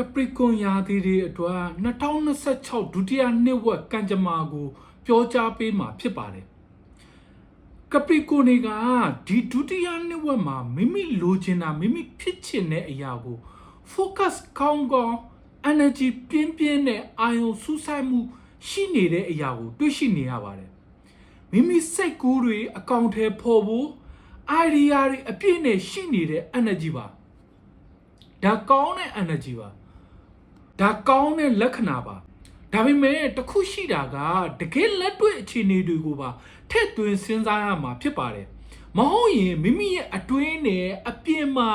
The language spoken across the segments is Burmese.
Capricorn ရာသီတွေအတွက်2026ဒုတိယနှစ်ဝက်ကံကြမ္မာကိုပြောကြားပေးမှာဖြစ်ပါတယ်။ Capricorn တွေကဒီဒုတိယနှစ်ဝက်မှာမိမိလိုချင်တာမိမိဖြစ်ချင်တဲ့အရာကို focus ကောင်း energy ပြင်းနဲ့အာရုံစူးစိုက်မှုရှိနေတဲ့အရာကိုတွေ့ရှိနေရပါတယ်။မိမိစိတ်ကူးတွေအကောင့်ထဲပေါ်ဖို့ idea တွေအပြည့်နဲ့ရှိနေတဲ့ energy ပါ။ဒါကောင်းတဲ့ energy ပါ။ဒါကောင်းတဲ့လက္ခဏာပါ။ဒါပေမဲ့တခုရှိတာကတကယ်လက်တွေ့အခြေအနေတွေကိုပါထည့်သွင်းစဉ်းစားရမှာဖြစ်ပါတယ်။မဟုတ်ရင်မိမိရဲ့အတွင်းနဲ့အပြင်မှာ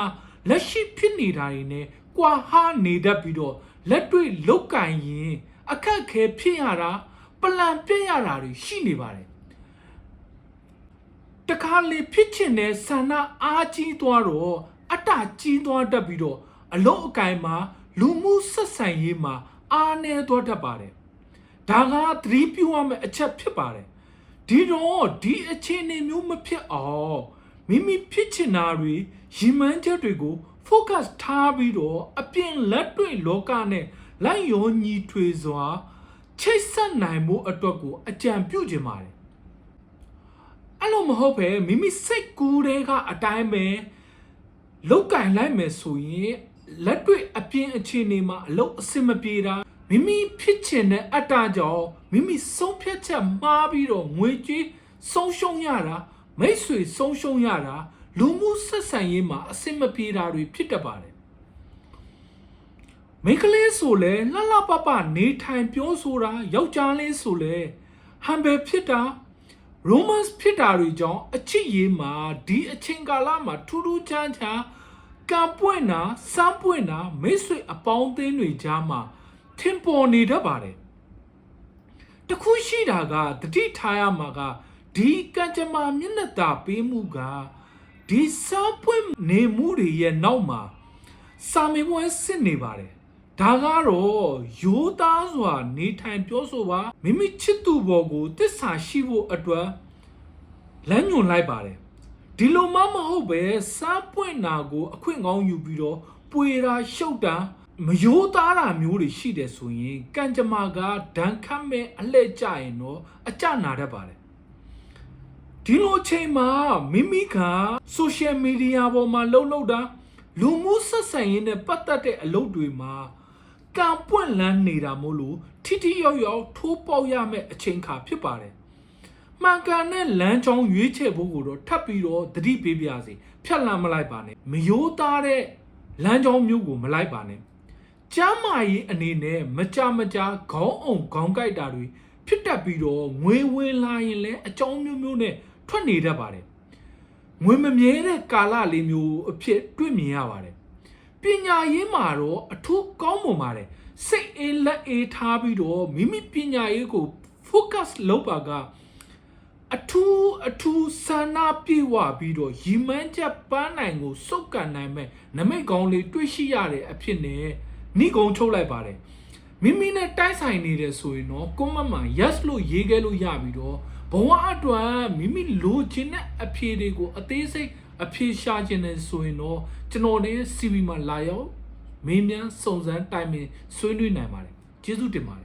လက်ရှိဖြစ်နေတာတွေနဲ့ကွာဟနေတတ်ပြီးတော့လက်တွေ့လုတ်ကင်ရင်အခက်ခဲဖြစ်ရတာပလန်ပြည့်ရတာတွေရှိနေပါတယ်။တခါလေဖြစ်ချင်တဲ့ဆန္ဒအားကြီးသွားတော့အတ္တကြီးသွားတတ်ပြီးတော့အလုံးအကင်မှာလူမှုဆက်ဆံရေးမှာအားနည်းသွားတတ်ပါတယ်။ဒါကသတိပြုရမယ့်အချက်ဖြစ်ပါတယ်။ဒီတော့ဒီအခြေအနေမျိုးမဖြစ်အောင်မိမိဖြစ်ချင်တာတွေရည်မှန်းချက်တွေကို focus ထားပြီးတော့အပြင်လက်တွေ့လောကနဲ့လိုက်ရောညီထွေစွာချိတ်ဆက်နိုင်မှုအတွက်ကိုအကြံပြုချင်ပါတယ်။အဲ့လိုမဟုတ်ပဲမိမိစိတ်ကူးတဲ့ကအတိုင်းပဲလောက်ကင်လိုက်မယ်ဆိုရင်လက်တွေ့အပြင်အခြေအနေမှာအလုပ်အဆင်မပြေတာမိမိဖြစ်ချင်တဲ့အတ္တကြောင့်မိမိဆုံးဖြတ်ချက်မှားပြီးတော့ငွေကြေးဆုံးရှုံးရတာမိတ်ဆွေဆုံးရှုံးရတာလူမှုဆက်ဆံရေးမှာအဆင်မပြေတာတွေဖြစ်တတ်ပါတယ်မိန်းကလေးဆိုလဲလှလှပပနေထိုင်ပြောဆိုတာယောက်ျားလေးဆိုလဲဟန်ဘယ်ဖြစ်တာ romance ဖြစ်တာတွေကြောင့်အချစ်ရေးမှာဒီအချိန်ကာလမှာထူးထူးခြားခြားကံပွင့်တာစမ်းပွင့်တာမိတ်ဆွေအပေါင်းအသင်းတွေကြားမှာထင်ပေါ်နေတတ်ပါတယ်တခုရှိတာကတတိထားရမှာကဒီကံကြမ္မာမျက်နှာသာပေးမှုကဒီစမ်းပွင့်နေမှုတွေရဲ့နောက်မှာစာမေးပွဲစစ်နေပါတယ်ဒါကတော့ရိုးသားစွာနေထိုင်ပြောဆိုပါမိမိချစ်သူဘောကိုတစ္ဆာရှိဖို့အတွက်လမ်းညွှန်လိုက်ပါတယ်ဒီလိုမှမဟုတ်ပဲစားပွင့်နာကိုအခွင့်ကောင်းယူပြီးတော့ပွေတာရှုပ်တာမရိုးသားတာမျိုးတွေရှိတယ်ဆိုရင်ကံကြမ္မာကဒဏ်ခတ်မဲ့အလှည့်ကျရင်တော့အကျနာတတ်ပါတယ်ဒီလိုချိန်မှာမိမိက social media ပေါ်မှာလှုပ်တာလူမှုဆက်ဆံရေးနဲ့ပတ်သက်တဲ့အလုပ်တွေမှာကံပွင့်လန်းနေတာမို့လို့ထိထိရောက်ရောက်ထိုးပေါက်ရမယ့်အချိန်ခါဖြစ်ပါတယ်မှန်ကန်တဲ့လမ်းကြောင်းရွေးချယ်ဖို့ကိုတော့ထပ်ပြီးတော့သတိပေးပြစေဖြတ်လန်းမလိုက်ပါနဲ့မရိုးသားတဲ့လမ်းကြောင်းမျိုးကိုမလိုက်ပါနဲ့ကျမ်းမာရေးအနေနဲ့မကြခေါင်းအောင်ခေါင်းကိုက်တာတွေဖြစ်တတ်ပြီးတော့ငွေဝင်လာရင်လည်းအကြောင်းမျိုးမျိုးနဲ့ထွက်နေတတ်ပါတယ်ငွေမမြဲတဲ့ကာလလေးမျိုးအဖြစ်တွေ့မြင်ရပါတယ်ပညာရေးမှာတော့အထူးကောင်းမွန်ပါတယ်စိတ်အေးလက်အေးထားပြီးတော့မိမိပညာရေးကို focus လုပ်ပါကအထူးဆန္ဒပြေဝပြီးတော့ရီမန်းချက်ပန်းနိုင်ကိုစုပ်ကန်နိုင်မဲ့နမိတ်ကောင်းလေးတွေ့ရှိရတဲ့အဖြစ်နဲ့နှိကုံချုပ်လိုက်ပါတယ်မိမိနဲ့တိုက်ဆိုင်နေတယ်ဆိုရင်တော့ကွန်မန့်မှာ yes လို့ရေးခဲ့လို့ရပြီးတော့ဘဝအတွက်မိမိလိုချင်တဲ့အဖြေတွေကိုအသေးစိတ်အဖြေရှာခြင်းနဲ့ဆိုရင်တော့ကျွန်တော်နဲ့ CV မှာလာရောက်မင်းများစုံစမ်းတိုင်ပင်ဆွေးနွေးနိုင်ပါတယ်ကျေးဇူးတင်ပါတယ်